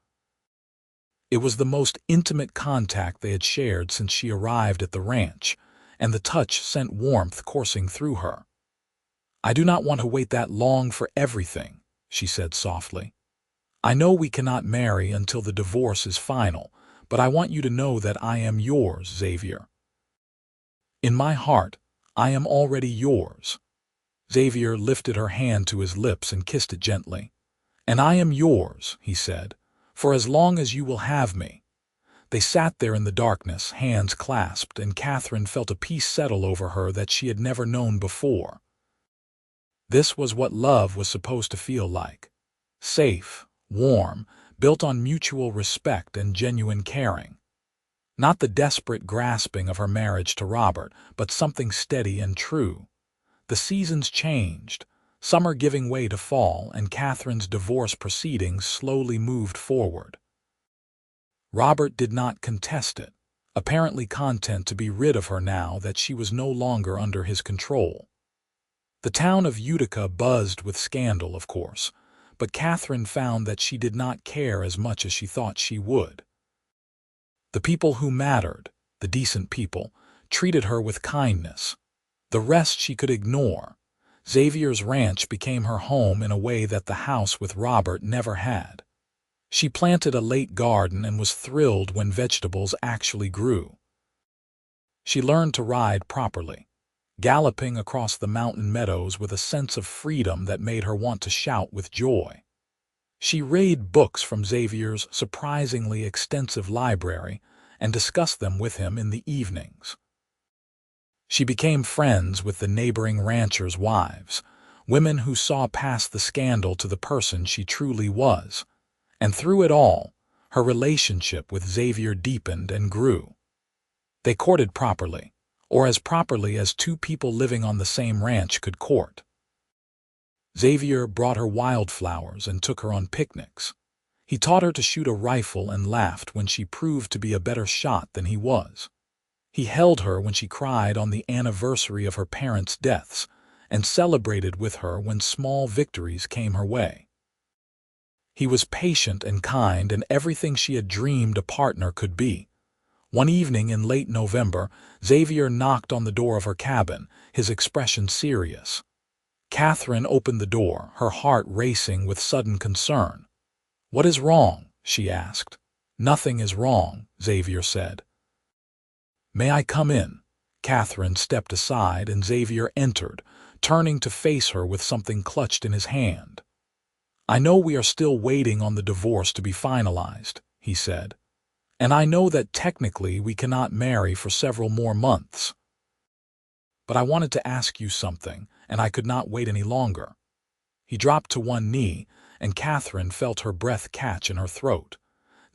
It was the most intimate contact they had shared since she arrived at the ranch, and the touch sent warmth coursing through her. "I do not want to wait that long for everything," she said softly. "I know we cannot marry until the divorce is final, but I want you to know that I am yours, Xavier. In my heart, I am already yours." Xavier lifted her hand to his lips and kissed it gently. "And I am yours," he said, "for as long as you will have me." They sat there in the darkness, hands clasped, and Katherine felt a peace settle over her that she had never known before. This was what love was supposed to feel like. Safe, warm, built on mutual respect and genuine caring. Not the desperate grasping of her marriage to Robert, but something steady and true. The seasons changed, summer giving way to fall, and Katherine's divorce proceedings slowly moved forward. Robert did not contest it, apparently content to be rid of her now that she was no longer under his control. The town of Utica buzzed with scandal, of course, but Katherine found that she did not care as much as she thought she would. The people who mattered, the decent people, treated her with kindness. The rest she could ignore. Xavier's ranch became her home in a way that the house with Robert never had. She planted a late garden and was thrilled when vegetables actually grew. She learned to ride properly, galloping across the mountain meadows with a sense of freedom that made her want to shout with joy. She read books from Xavier's surprisingly extensive library and discussed them with him in the evenings. She became friends with the neighboring ranchers' wives, women who saw past the scandal to the person she truly was, and through it all, her relationship with Xavier deepened and grew. They courted properly, or as properly as two people living on the same ranch could court. Xavier brought her wildflowers and took her on picnics. He taught her to shoot a rifle and laughed when she proved to be a better shot than he was. He held her when she cried on the anniversary of her parents' deaths and celebrated with her when small victories came her way. He was patient and kind and everything she had dreamed a partner could be. One evening in late November, Xavier knocked on the door of her cabin, his expression serious. Katherine opened the door, her heart racing with sudden concern. "What is wrong?" she asked. "Nothing is wrong," Xavier said. "May I come in?" Katherine stepped aside and Xavier entered, turning to face her with something clutched in his hand. "I know we are still waiting on the divorce to be finalized," he said. "And I know that technically we cannot marry for several more months. But I wanted to ask you something, and I could not wait any longer." He dropped to one knee, and Katherine felt her breath catch in her throat.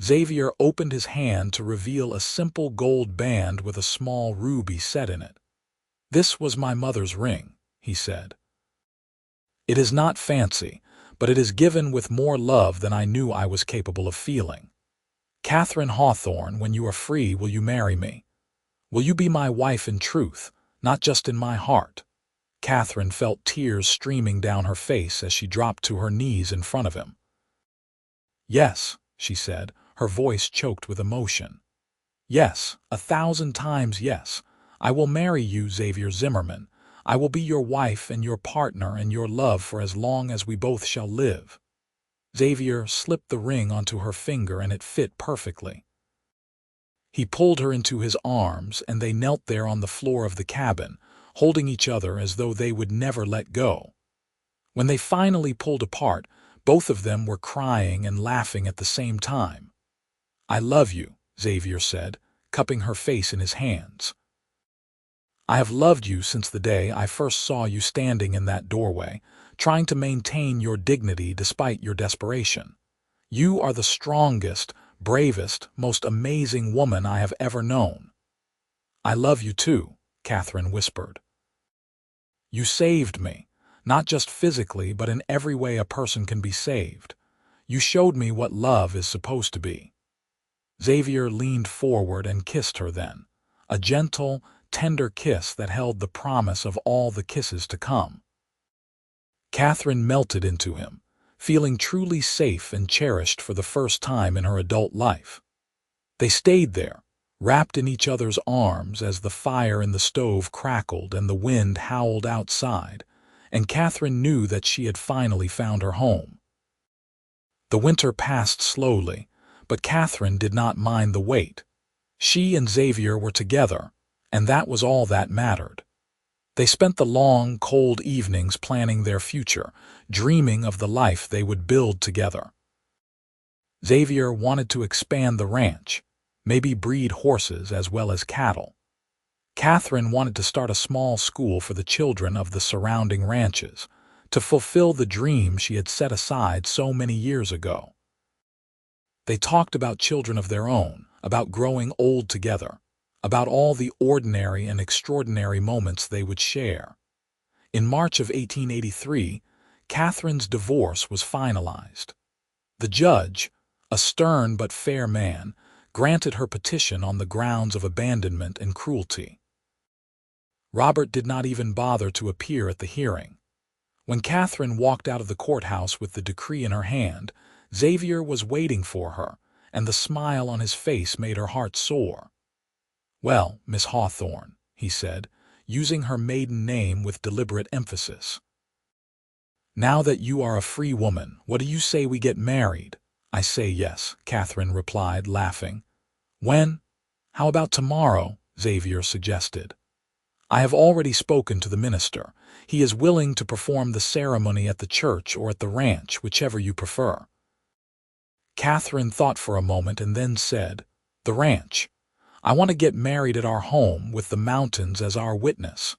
Xavier opened his hand to reveal a simple gold band with a small ruby set in it. "This was my mother's ring," he said. "It is not fancy, but it is given with more love than I knew I was capable of feeling. Katherine Hawthorne, when you are free, will you marry me? Will you be my wife in truth, not just in my heart?" Katherine felt tears streaming down her face as she dropped to her knees in front of him. "Yes," she said, her voice choked with emotion. "Yes, 1,000 times yes. I will marry you, Xavier Zimmerman. I will be your wife and your partner and your love for as long as we both shall live." Xavier slipped the ring onto her finger and it fit perfectly. He pulled her into his arms and they knelt there on the floor of the cabin, holding each other as though they would never let go. When they finally pulled apart, both of them were crying and laughing at the same time. "I love you," Xavier said, cupping her face in his hands. "I have loved you since the day I first saw you standing in that doorway, trying to maintain your dignity despite your desperation. You are the strongest, bravest, most amazing woman I have ever known." "I love you too," Katherine whispered. "You saved me, not just physically but in every way a person can be saved. You showed me what love is supposed to be." Xavier leaned forward and kissed her then, a gentle, tender kiss that held the promise of all the kisses to come. Katherine melted into him, feeling truly safe and cherished for the first time in her adult life. They stayed there, wrapped in each other's arms as the fire in the stove crackled and the wind howled outside, and Katherine knew that she had finally found her home. The winter passed slowly, but Katherine did not mind the wait. She and Xavier were together, and that was all that mattered. They spent the long, cold evenings planning their future, dreaming of the life they would build together. Xavier wanted to expand the ranch, maybe breed horses as well as cattle. Katherine wanted to start a small school for the children of the surrounding ranches, to fulfill the dream she had set aside so many years ago. They talked about children of their own, about growing old together, about all the ordinary and extraordinary moments they would share. In March of 1883, Katherine's divorce was finalized. The judge, a stern but fair man, granted her petition on the grounds of abandonment and cruelty. Robert did not even bother to appear at the hearing. When Katherine walked out of the courthouse with the decree in her hand, Xavier was waiting for her, and the smile on his face made her heart soar. "Well, Miss Hawthorne," he said, using her maiden name with deliberate emphasis. "Now that you are a free woman, what do you say we get married?" "I say yes," Katherine replied, laughing. "When? How about tomorrow?" Xavier suggested. "I have already spoken to the minister. He is willing to perform the ceremony at the church or at the ranch, whichever you prefer." Katherine thought for a moment and then said, "The ranch. I want to get married at our home with the mountains as our witness."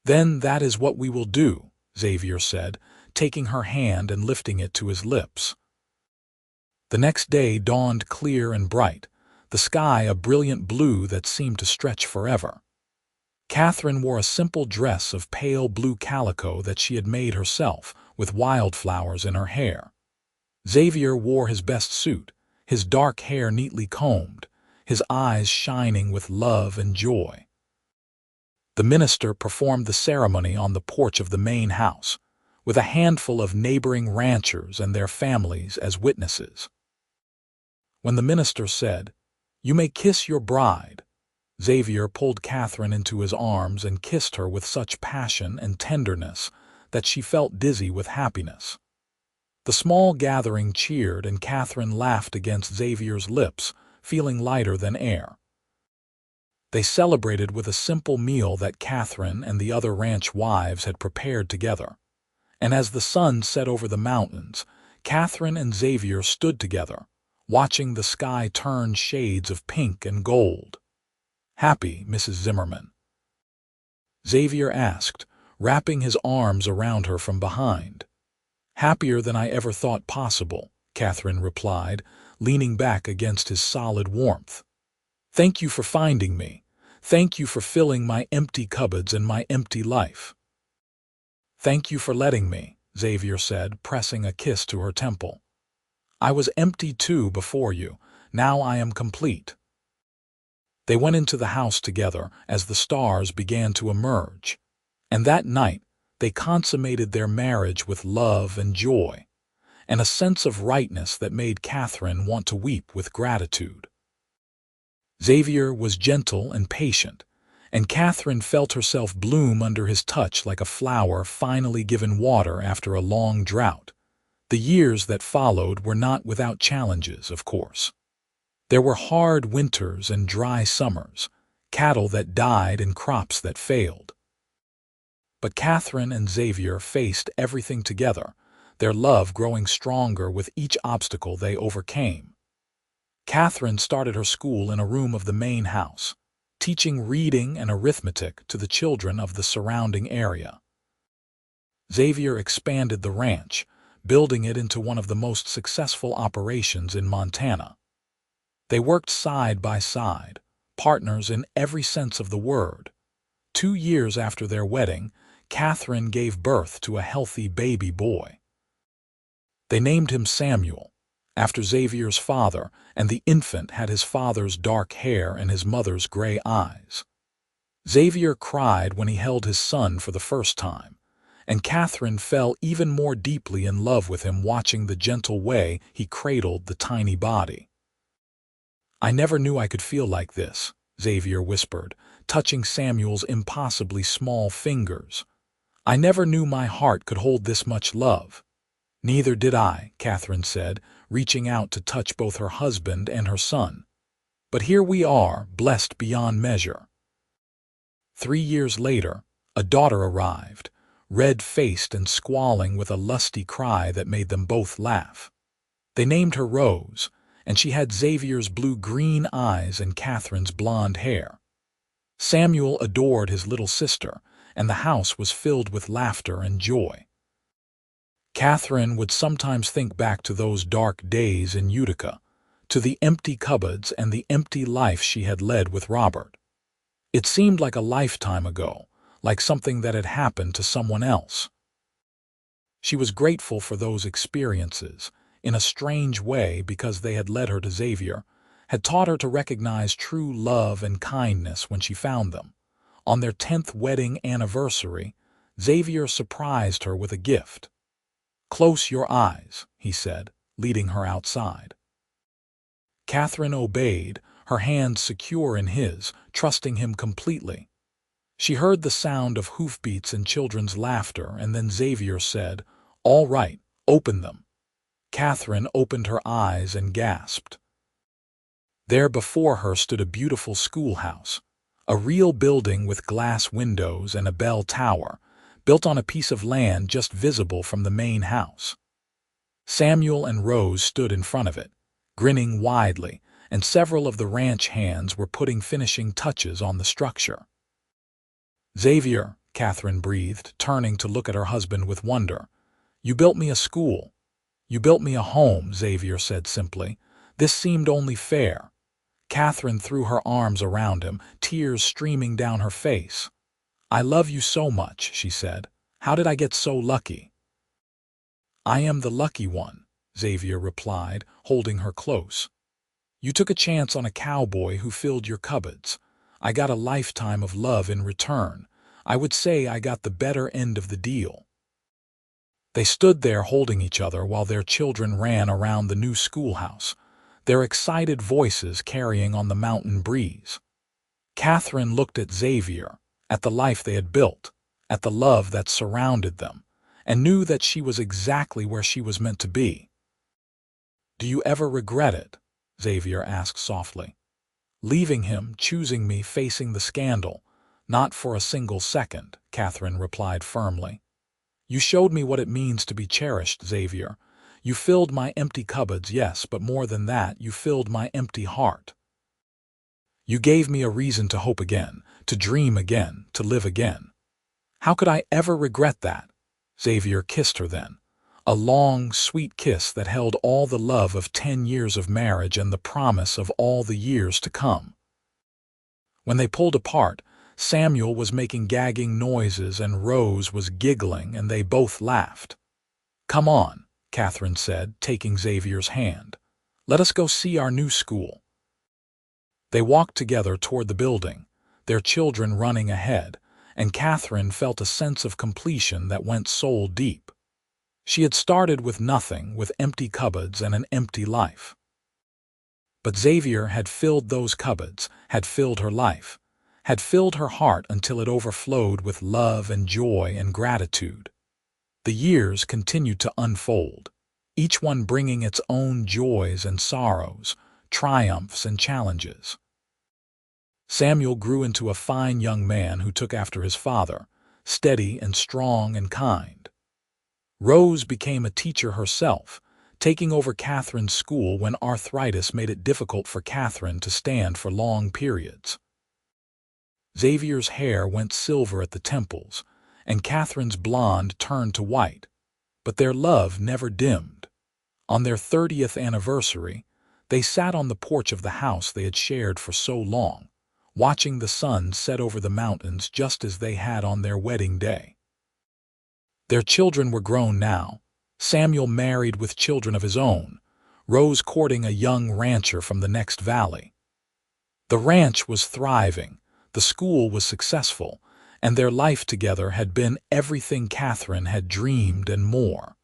"Then that is what we will do," Xavier said, taking her hand and lifting it to his lips. The next day dawned clear and bright, the sky a brilliant blue that seemed to stretch forever. Katherine wore a simple dress of pale blue calico that she had made herself, with wildflowers in her hair. Xavier wore his best suit, his dark hair neatly combed, his eyes shining with love and joy. The minister performed the ceremony on the porch of the main house, with a handful of neighboring ranchers and their families as witnesses. When the minister said, "You may kiss your bride," Xavier pulled Katherine into his arms and kissed her with such passion and tenderness that she felt dizzy with happiness. The small gathering cheered and Katherine laughed against Xavier's lips, feeling lighter than air. They celebrated with a simple meal that Katherine and the other ranch wives had prepared together. And as the sun set over the mountains, Katherine and Xavier stood together, watching the sky turn shades of pink and gold. "Happy, Mrs. Zimmerman?" Xavier asked, wrapping his arms around her from behind. "Happier than I ever thought possible," Katherine replied, leaning back against his solid warmth. "Thank you for finding me. Thank you for filling my empty cupboards and my empty life." "Thank you for letting me," Xavier said, pressing a kiss to her temple. "I was empty too before you. Now I am complete." They went into the house together as the stars began to emerge, and that night they consummated their marriage with love and joy, and a sense of rightness that made Katherine want to weep with gratitude. Xavier was gentle and patient, and Katherine felt herself bloom under his touch like a flower finally given water after a long drought. The years that followed were not without challenges, of course. There were hard winters and dry summers, cattle that died and crops that failed. But Katherine and Xavier faced everything together, their love growing stronger with each obstacle they overcame. Katherine started her school in a room of the main house, teaching reading and arithmetic to the children of the surrounding area. Xavier expanded the ranch, building it into one of the most successful operations in Montana. They worked side by side, partners in every sense of the word. 2 years after their wedding, Katherine gave birth to a healthy baby boy. They named him Samuel, after Xavier's father, and the infant had his father's dark hair and his mother's gray eyes. Xavier cried when he held his son for the first time, and Katherine fell even more deeply in love with him watching the gentle way he cradled the tiny body. "I never knew I could feel like this," Xavier whispered, touching Samuel's impossibly small fingers. "I never knew my heart could hold this much love." "Neither did I," Katherine said, reaching out to touch both her husband and her son. "But here we are, blessed beyond measure." 3 years later, a daughter arrived, red-faced and squalling with a lusty cry that made them both laugh. They named her Rose, and she had Xavier's blue-green eyes and Katherine's blonde hair. Samuel adored his little sister, and the house was filled with laughter and joy. Katherine would sometimes think back to those dark days in Utica, to the empty cupboards and the empty life she had led with Robert. It seemed like a lifetime ago, like something that had happened to someone else. She was grateful for those experiences, in a strange way because they had led her to Xavier, had taught her to recognize true love and kindness when she found them. On their 10th wedding anniversary, Xavier surprised her with a gift. "Close your eyes," he said, leading her outside. Katherine obeyed, her hand secure in his, trusting him completely. She heard the sound of hoofbeats and children's laughter, and then Xavier said, "All right, open them." Katherine opened her eyes and gasped. There before her stood a beautiful schoolhouse, a real building with glass windows and a bell tower, built on a piece of land just visible from the main house. Samuel and Rose stood in front of it, grinning widely, and several of the ranch hands were putting finishing touches on the structure. "Xavier," Katherine breathed, turning to look at her husband with wonder. "You built me a school. You built me a home," Xavier said simply. "This seemed only fair." Katherine threw her arms around him, tears streaming down her face. "I love you so much," she said. "How did I get so lucky?" "I am the lucky one," Xavier replied, holding her close. You took a chance on a cowboy who filled your cupboards. I got a lifetime of love in return. I would say I got the better end of the deal. They stood there holding each other while their children ran around the new schoolhouse, their excited voices carrying on the mountain breeze. Katherine looked at Xavier, at the life they had built, at the love that surrounded them, and knew that she was exactly where she was meant to be. Do you ever regret it? Xavier asked softly. Leaving him, choosing me, facing the scandal. Not for a single second, Katherine replied firmly. You showed me what it means to be cherished, Xavier. You filled my empty cupboards, yes, but more than that, you filled my empty heart. You gave me a reason to hope again, to dream again, to live again. How could I ever regret that? Xavier kissed her then. A long, sweet kiss that held all the love of 10 years of marriage and the promise of all the years to come. When they pulled apart, Samuel was making gagging noises and Rose was giggling, and they both laughed. Come on, Katherine said, taking Xavier's hand. Let us go see our new school. They walked together toward the building, their children running ahead, and Katherine felt a sense of completion that went soul deep. She had started with nothing, with empty cupboards and an empty life. But Xavier had filled those cupboards, had filled her life, had filled her heart until it overflowed with love and joy and gratitude. The years continued to unfold, each one bringing its own joys and sorrows, triumphs and challenges. Samuel grew into a fine young man who took after his father, steady and strong and kind. Rose became a teacher herself, taking over Katherine's school when arthritis made it difficult for Katherine to stand for long periods. Xavier's hair went silver at the temples, and Katherine's blonde turned to white, but their love never dimmed. On their 30th anniversary, they sat on the porch of the house they had shared for so long, watching the sun set over the mountains just as they had on their wedding day. Their children were grown now, Samuel married with children of his own, Rose courting a young rancher from the next valley. The ranch was thriving, the school was successful, and their life together had been everything Katherine had dreamed and more.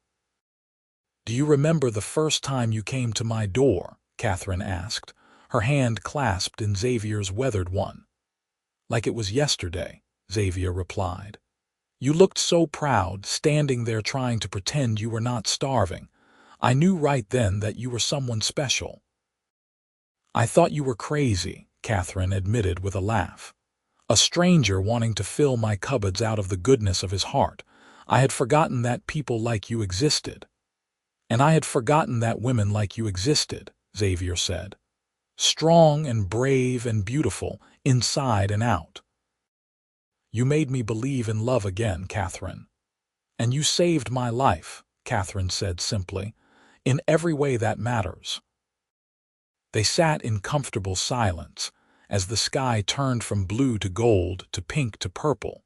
Do you remember the first time you came to my door? Katherine asked, her hand clasped in Xavier's weathered one. Like it was yesterday, Xavier replied. You looked so proud, standing there trying to pretend you were not starving. I knew right then that you were someone special. I thought you were crazy, Katherine admitted with a laugh. A stranger wanting to fill my cupboards out of the goodness of his heart. I had forgotten that people like you existed. And I had forgotten that women like you existed, Xavier said. Strong and brave and beautiful, inside and out. You made me believe in love again, Katherine. And you saved my life, Katherine said simply, in every way that matters. They sat in comfortable silence, as the sky turned from blue to gold to pink to purple,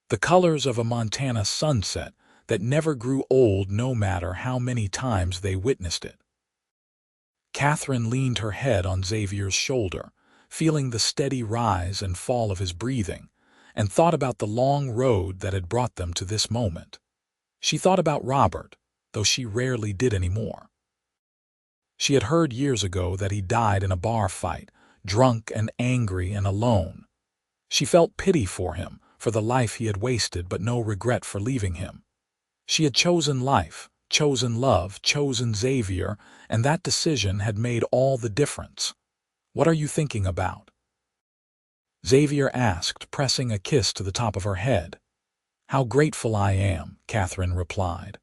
the colors of a Montana sunset that never grew old no matter how many times they witnessed it. Katherine leaned her head on Xavier's shoulder, feeling the steady rise and fall of his breathing, and thought about the long road that had brought them to this moment. She thought about Robert, though she rarely did anymore. She had heard years ago that he died in a bar fight, drunk and angry and alone. She felt pity for him, for the life he had wasted, but no regret for leaving him. She had chosen life, chosen love, chosen Xavier, and that decision had made all the difference. What are you thinking about? Xavier asked, pressing a kiss to the top of her head. How grateful I am, Katherine replied.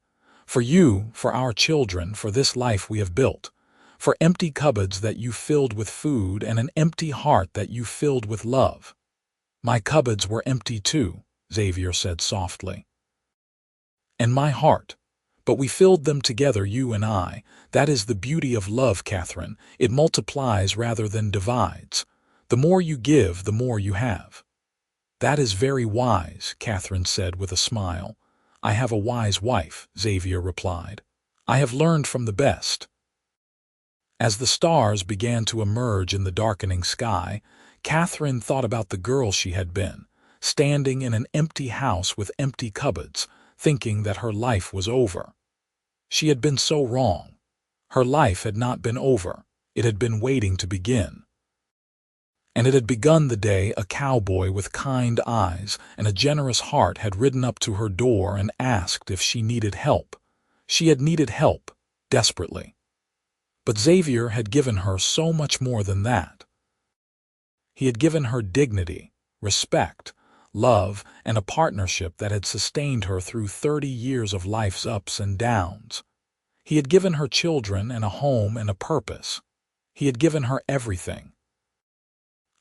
For you, for our children, for this life we have built. For empty cupboards that you filled with food and an empty heart that you filled with love. My cupboards were empty too, Xavier said softly. And my heart. But we filled them together, you and I. That is the beauty of love, Katherine. It multiplies rather than divides. The more you give, the more you have. That is very wise, Katherine said with a smile. I have a wise wife, Xavier replied. I have learned from the best." As the stars began to emerge in the darkening sky, Catherine thought about the girl she had been, standing in an empty house with empty cupboards, thinking that her life was over. She had been so wrong. Her life had not been over. It had been waiting to begin. And it had begun the day a cowboy with kind eyes and a generous heart had ridden up to her door and asked if she needed help. She had needed help, desperately. But Xavier had given her so much more than that. He had given her dignity, respect, love, and a partnership that had sustained her through 30 years of life's ups and downs. He had given her children and a home and a purpose. He had given her everything.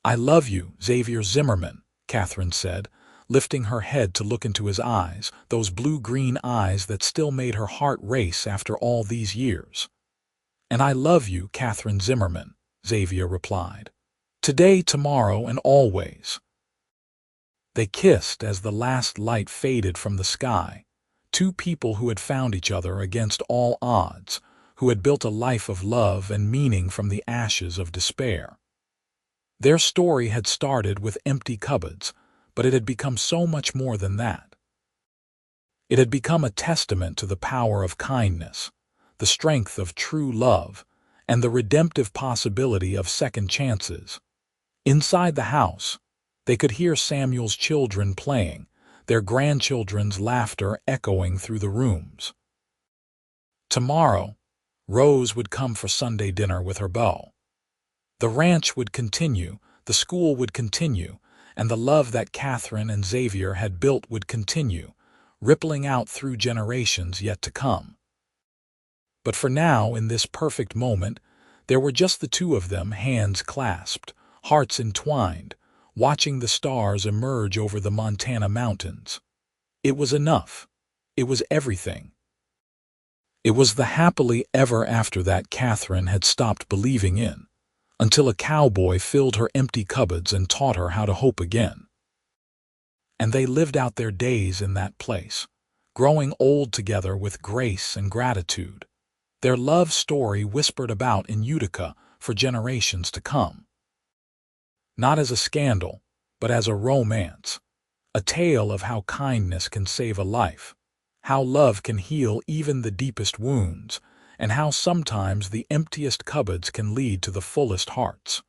"I love you, Xavier Zimmerman," Catherine said, lifting her head to look into his eyes, those blue-green eyes that still made her heart race after all these years. "And I love you, Katherine Zimmerman," Xavier replied. "Today, tomorrow, and always." They kissed as the last light faded from the sky, two people who had found each other against all odds, who had built a life of love and meaning from the ashes of despair. Their story had started with empty cupboards, but it had become so much more than that. It had become a testament to the power of kindness, the strength of true love, and the redemptive possibility of second chances. Inside the house, they could hear Samuel's children playing, their grandchildren's laughter echoing through the rooms. Tomorrow, Rose would come for Sunday dinner with her beau. The ranch would continue, the school would continue, and the love that Catherine and Xavier had built would continue, rippling out through generations yet to come. But for now, in this perfect moment, there were just the two of them, hands clasped, hearts entwined, watching the stars emerge over the Montana mountains. It was enough. It was everything. It was the happily ever after that Catherine had stopped believing in, until a cowboy filled her empty cupboards and taught her how to hope again. And they lived out their days in that place, growing old together with grace and gratitude, their love story whispered about in Utica for generations to come. Not as a scandal, but as a romance, a tale of how kindness can save a life, how love can heal even the deepest wounds, and how sometimes the emptiest cupboards can lead to the fullest hearts.